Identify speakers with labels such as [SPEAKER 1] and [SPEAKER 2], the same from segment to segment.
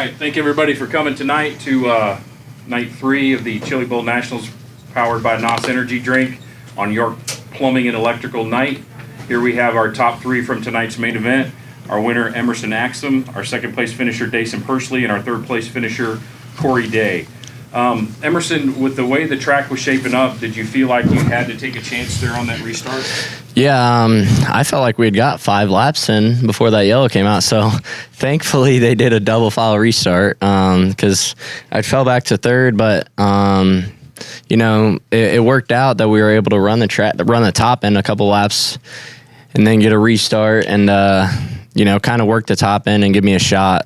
[SPEAKER 1] right, thank everybody for coming tonight to night 3 of the Chili Bowl Nationals powered by NOS Energy Drink on York Plumbing and Electrical Night. Here we have our top 3 from tonight's main event. Our winner, Emerson Axom, our second place finisher, Daison Persley, and our third place finisher, Cory. Emerson, with the way the track was shaping up, did you feel like you had to take a chance there on that restart?
[SPEAKER 2] Yeah, I felt like we had got 5 laps in before that yellow came out, so thankfully they did a double file restart because I fell back to third, but it worked out that we were able to run the top end a couple laps and then get a restart and kind of work the top end and give me a shot.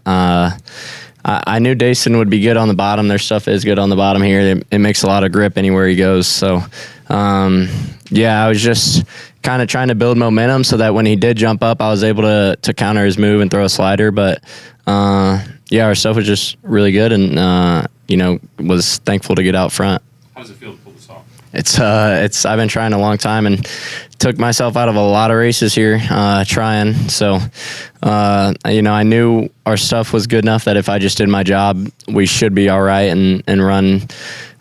[SPEAKER 2] I knew Daison would be good on the bottom. Their stuff is good on the bottom here. It makes a lot of grip anywhere he goes. So, I was just kind of trying to build momentum so that when he did jump up, I was able to counter his move and throw a slider. But, our stuff was just really good and, was thankful to get out front.
[SPEAKER 1] How does it feel to pull this off?
[SPEAKER 2] I've been trying a long time and took myself out of a lot of races here trying. So, I knew our stuff was good enough that if I just did my job, we should be all right and run,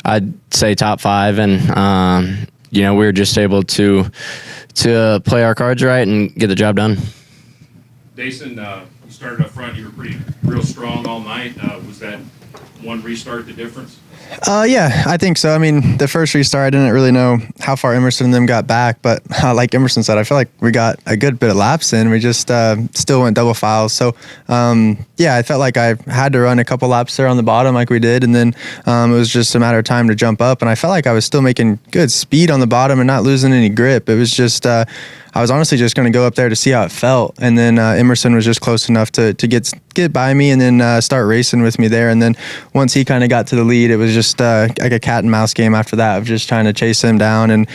[SPEAKER 2] I'd say top 5. And, we were just able to play our cards right and get the job done.
[SPEAKER 1] Daison, you started up front. You were real strong all night. Was that one restart the difference?
[SPEAKER 3] Yeah, I think so. I mean, the first restart, I didn't really know how far Emerson and them got back, but like Emerson said, I feel like we got a good bit of laps in. We just still went double files. So, I felt like I had to run a couple laps there on the bottom like we did, and then it was just a matter of time to jump up, and I felt like I was still making good speed on the bottom and not losing any grip. It was just I was honestly just going to go up there to see how it felt, and then Emerson was just close enough to get by me and then start racing with me there. And then once he kind of got to the lead, it was just like a cat and mouse game after that of just trying to chase him down. And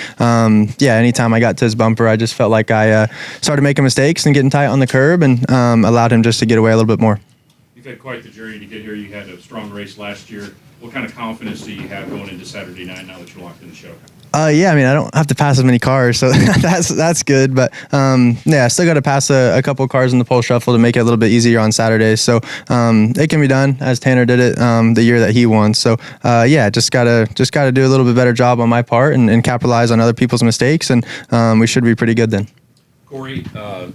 [SPEAKER 3] anytime I got to his bumper, I just felt like I started making mistakes and getting tight on the curb and allowed him just to get away a little bit more.
[SPEAKER 1] You've had quite the journey to get here. You had a strong race last year. What kind of confidence do you have going into Saturday night now that you're locked in the show?
[SPEAKER 3] I don't have to pass as many cars, so that's good. But I still got to pass a couple of cars in the pole shuffle to make it a little bit easier on Saturday. So it can be done as Tanner did it the year that he won. So just gotta do a little bit better job on my part and capitalize on other people's mistakes, and we should be pretty good then.
[SPEAKER 1] Cory,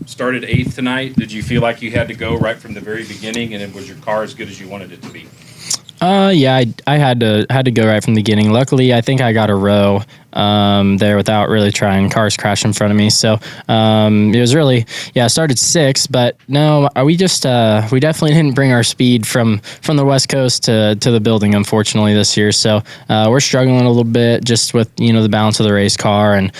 [SPEAKER 1] started 8th tonight. Did you feel like you had to go right from the very beginning, and was your car as good as you wanted it to be?
[SPEAKER 4] I had to go right from the beginning. Luckily, I think I got a row there without really trying. Cars crashed in front of me, so it was really I started 6th, but no, we definitely didn't bring our speed from the West Coast to the building, unfortunately, this year. So we're struggling a little bit just with the balance of the race car and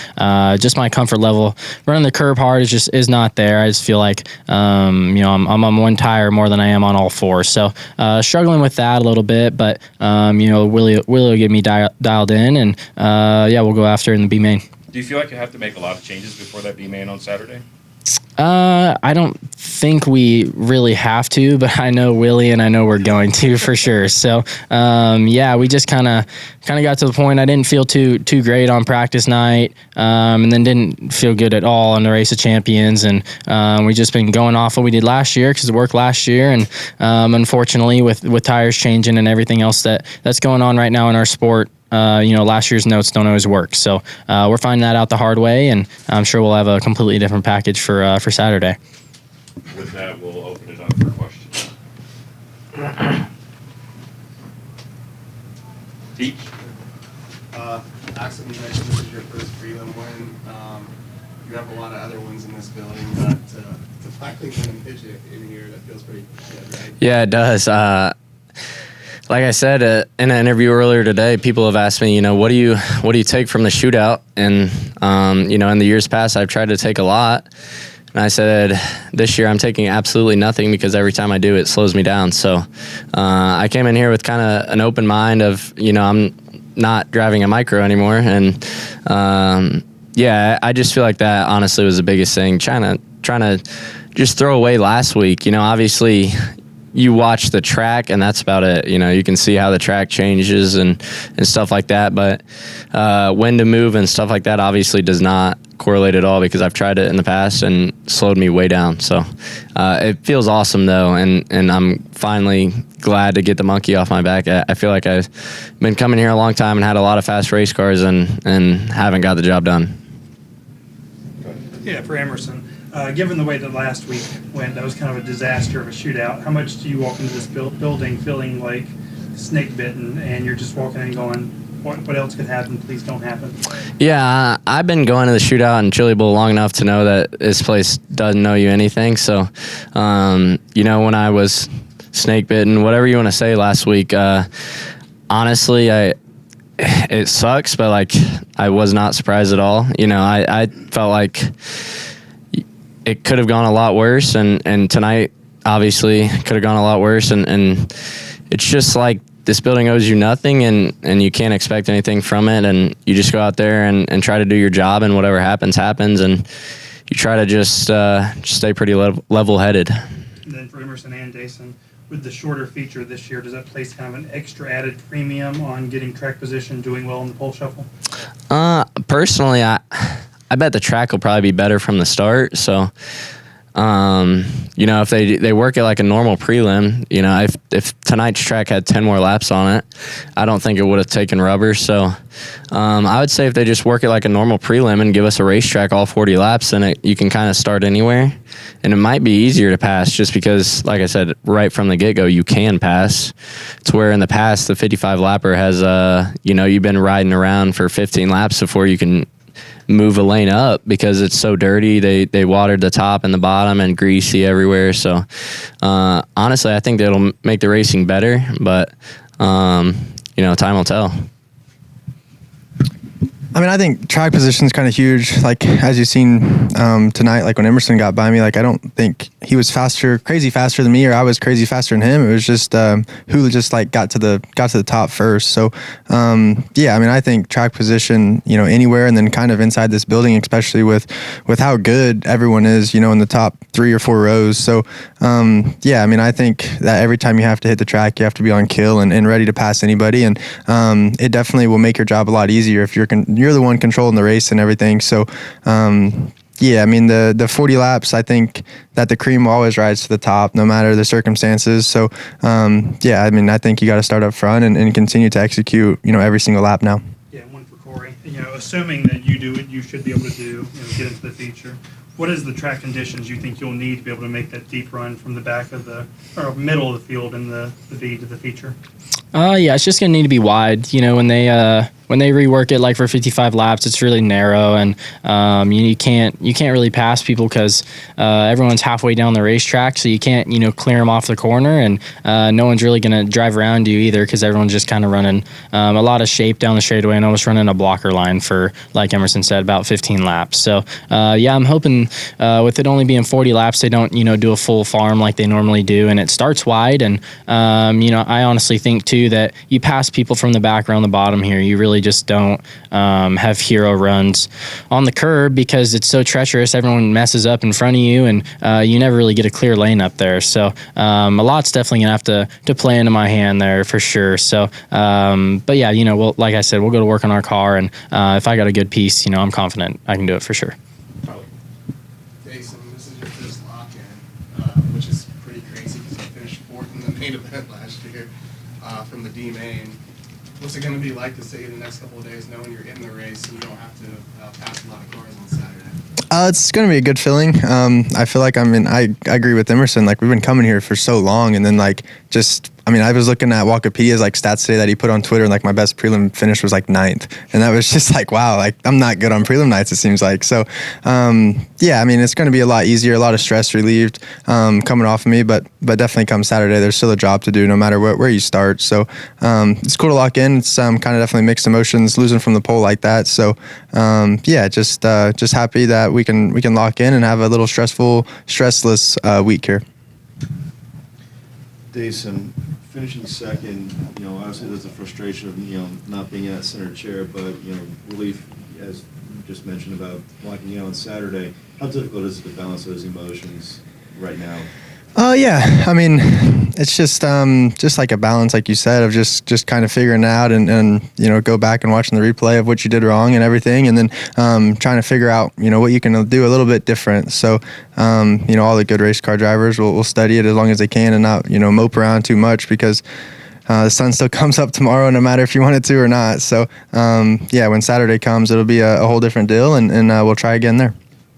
[SPEAKER 4] just my comfort level running the curb hard is not there. I just feel like I'm on one tire more than I am on all 4, so struggling with that a little bit, but Willie will get me dialed in, and we'll go after in the B main.
[SPEAKER 1] Do you feel like you have to make a lot of changes before that B main on Saturday?
[SPEAKER 4] I don't think we really have to, but I know Willie and I know we're going to for sure. So, we just kind of got to the point. I didn't feel too great on practice night, and then didn't feel good at all on the Race of Champions. And we just been going off what we did last year because it worked last year. And unfortunately, with tires changing and everything else that's going on right now in our sport, last year's notes don't always work. So we're finding that out the hard way, and I'm sure we'll have a completely different package for Saturday.
[SPEAKER 1] With that, we'll open it up for questions. Teach.
[SPEAKER 5] Axsom, you mentioned this is your first prelim win. You have a lot of other wins in this building, but to finally win and pitch it in here, that feels pretty good, right?
[SPEAKER 2] Yeah, it does. Like I said in an interview earlier today, people have asked me, what do you take from the shootout? And in the years past, I've tried to take a lot. And I said, this year I'm taking absolutely nothing because every time I do, it slows me down. So I came in here with kind of an open mind of, I'm not driving a micro anymore. And I just feel like that honestly was the biggest thing. Trying to just throw away last week. Obviously you watch the track and that's about it. You can see how the track changes and stuff like that. But when to move and stuff like that obviously does not correlate at all because I've tried it in the past and slowed me way down. So it feels awesome though, and I'm finally glad to get the monkey off my back. I feel like I've been coming here a long time and had a lot of fast race cars and haven't got the job done.
[SPEAKER 6] Yeah, for Emerson. Given the way that last week went, that was kind of a disaster of a shootout. How much do you walk into this building feeling like snake bitten, and you're just walking in going, what else could happen? Please don't happen.
[SPEAKER 2] Yeah, I've been going to the shootout in Chili Bowl long enough to know that this place doesn't know you anything. So, when I was snake bitten, whatever you want to say last week, honestly, it sucks, but like I was not surprised at all. I felt like it could have gone a lot worse, and tonight obviously could have gone a lot worse, and it's just like this building owes you nothing, and you can't expect anything from it, and you just go out there and try to do your job, and whatever happens, and you try to just stay pretty level-headed.
[SPEAKER 6] And then for Emerson and Daison, with the shorter feature this year, does that place kind of an extra added premium on getting track position, doing well in the pole shuffle?
[SPEAKER 2] Personally, I bet the track will probably be better from the start. So, if they work it like a normal prelim, if tonight's track had 10 more laps on it, I don't think it would have taken rubber. So, I would say if they just work it like a normal prelim and give us a racetrack all 40 laps, then you can kind of start anywhere. And it might be easier to pass just because, like I said, right from the get-go, you can pass. It's where in the past, the 55 lapper has, you've been riding around for 15 laps before you can move a lane up because it's so dirty. They watered the top and the bottom and greasy everywhere. So honestly, I think that'll make the racing better, but time will tell.
[SPEAKER 3] I mean, I think track position is kind of huge. Like, as you've seen tonight, like when Emerson got by me, like I don't think he was crazy faster than me, or I was crazy faster than him. It was just who just like got to the top first. So, yeah, I mean, I think track position, anywhere, and then kind of inside this building, especially with how good everyone is, in the top 3 or 4 rows. So, yeah, I mean, I think that every time you have to hit the track, you have to be on kill and ready to pass anybody, and it definitely will make your job a lot easier if you're the one controlling the race and everything. So, yeah, I mean, the 40 laps, I think that the cream will always rise to the top no matter the circumstances. So, yeah, I mean, I think you got to start up front and continue to execute, every single lap now.
[SPEAKER 6] Yeah, one for Cory. Assuming that you do what you should be able to do, get into the feature, what is the track conditions you think you'll need to be able to make that deep run from the back of or middle of the field in the V to the feature?
[SPEAKER 4] Yeah, it's just gonna need to be wide. When they rework it like for 55 laps, it's really narrow, and you can't really pass people because everyone's halfway down the racetrack, so you can't clear them off the corner, and no one's really gonna drive around you either because everyone's just kind of running a lot of shape down the straightaway and almost running a blocker line for, like Emerson said, about 15 laps. So yeah, I'm hoping with it only being 40 laps, they don't do a full farm like they normally do, and it starts wide, and I honestly think too that you pass people from the back around the bottom here. You really just don't have hero runs on the curb because it's so treacherous. Everyone messes up in front of you, and you never really get a clear lane up there. So a lot's definitely gonna have to play into my hand there for sure. So but yeah, like I said, we'll go to work on our car, and if I got a good piece, I'm confident I can do it for sure.
[SPEAKER 5] Daison, this is your first lock-in, which is pretty crazy because you finished 4th in the main event last year from the D main. What's it going to be like to say the next couple of days knowing you're in the race and you don't have to pass a lot of cars on Saturday?
[SPEAKER 3] It's going to be a good feeling. I feel like I agree with Emerson. Like, we've been coming here for so long, and then I was looking at Wikipedia's stats today that he put on Twitter, and my best prelim finish was 9th, and that was just wow, I'm not good on prelim nights, it seems like. So yeah, I mean, it's going to be a lot easier, a lot of stress relieved coming off of me, but definitely come Saturday, there's still a job to do no matter where you start. So it's cool to lock in. It's kind of definitely mixed emotions losing from the pole like that. So yeah, just happy that we can lock in and have a little stressless week here.
[SPEAKER 7] Daison, finishing second, obviously there's a frustration of, not being at center chair, but, relief, as you just mentioned about locking out on Saturday. How difficult is it to balance those emotions right now?
[SPEAKER 3] Yeah. I mean, it's just like a balance, like you said, of just kind of figuring it out and go back and watching the replay of what you did wrong and everything, and then trying to figure out what you can do a little bit different. So all the good race car drivers will study it as long as they can and not mope around too much, because the sun still comes up tomorrow, no matter if you want it to or not. So when Saturday comes, it'll be a whole different deal, and we'll try again there.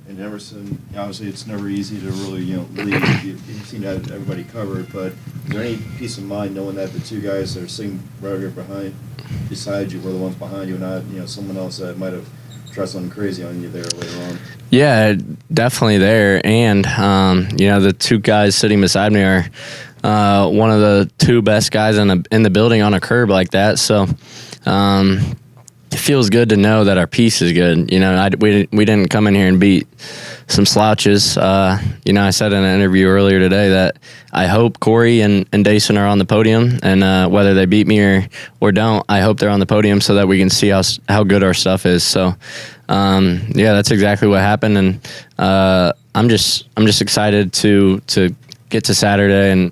[SPEAKER 7] And Emerson, obviously, it's never easy to really, lead. You seem to have everybody covered, but is there any peace of mind knowing that the two guys that are sitting right here beside you were the ones behind you, not, someone else that might have tried something crazy on you there later on?
[SPEAKER 2] Yeah, definitely there. And, the two guys sitting beside me are one of the two best guys in the building on a curb like that. So, it feels good to know that our piece is good. We didn't come in here and beat some slouches. I said in an interview earlier today that I hope Cory and Daison are on the podium, and whether they beat me or don't, I hope they're on the podium so that we can see how good our stuff is. So, that's exactly what happened, and I'm just excited to get to Saturday and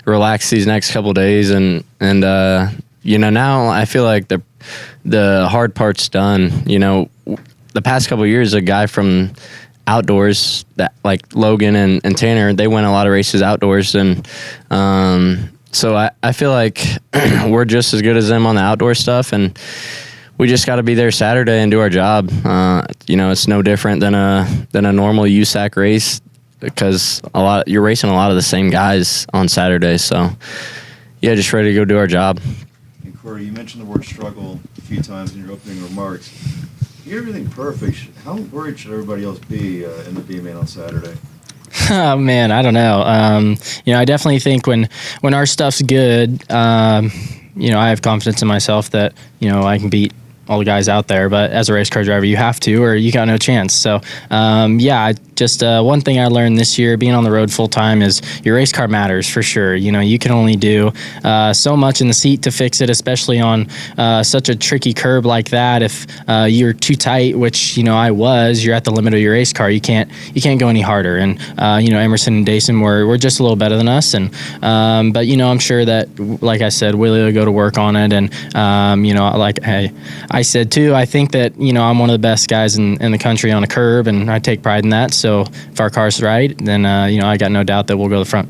[SPEAKER 2] relax these next couple days, and now I feel like the hard part's done. The past couple of years, a guy from outdoors, that like Logan and Tanner, they win a lot of races outdoors, and so I feel like we're just as good as them on the outdoor stuff, and we just got to be there Saturday and do our job. It's no different than a normal USAC race, because you're racing a lot of the same guys on Saturday. So yeah, just ready to go do our job.
[SPEAKER 7] Cory, you mentioned the word struggle a few times in your opening remarks. You get everything perfect. How worried should everybody else be in the B-main on Saturday?
[SPEAKER 4] Oh man, I don't know. I definitely think when our stuff's good, I have confidence in myself that I can beat all the guys out there. But as a race car driver, you have to, or you got no chance. So just one thing I learned this year, being on the road full time, is your race car matters for sure. You can only do so much in the seat to fix it, especially on such a tricky curb like that. If you're too tight, which I was, you're at the limit of your race car. You can't go any harder. And Emerson and Daison were just a little better than us. And but I'm sure that, like I said, Willie will go to work on it. And I said too, I think that I'm one of the best guys in the country on a curb, and I take pride in that. So if our car's right, then I got no doubt that we'll go to the front.